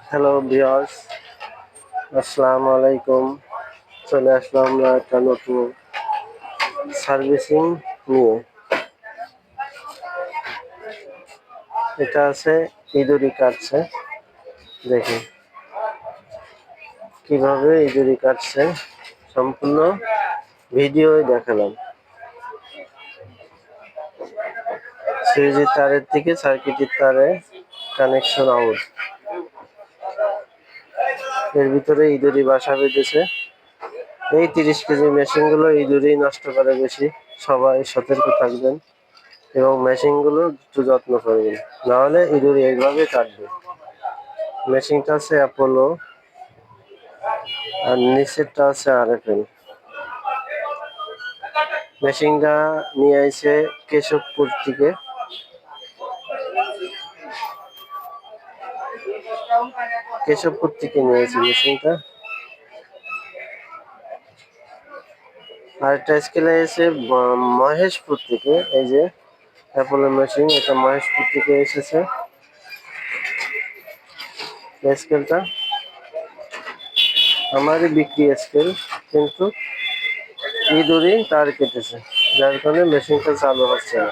Hello viewers, আসসালামু আলাইকুম। চলে আসলাম আমরা একটা নতুন সার্ভিসিং নিয়ে। এটা আছে ইঁদুরি কাটছে, দেখুন কিভাবে ইঁদুরি কাটছে, সম্পূর্ণ ভিডিওই দেখালাম। সুইচের তারের থেকে সার্কিটের তারে কানেকশন আউট। এর ভিতরে ইঁদুরি বাসা বেঁধেছে। এই 30 কেজি মেশিনগুলো ইঁদুরি নষ্ট করে বেশি। সবাই সতর্ক থাকবেন এবং মেশিনগুলো একটু যত্ন করবেন, নাহলে ইঁদুর এইভাবে কাটবে। মেশিনটা আছে অ্যাপোলো আর নিচেরটা আছে আরএফএল। মেশিনটা নিয়ে আইছে কেশবপুর থেকে। নিয়ে আইছে মেশিনটা। আর একটা স্কেলে এসে মহেশপুর থেকে। এই যে অ্যাপোলো মেশিন, এটা মহেশপুর থেকে এসেছে স্কেলটা। আমারই বিক্রি স্কেল, কিন্তু ইঁদুরি তার কেটেছে, যার কারণে মেশিনটা চালু হচ্ছে না।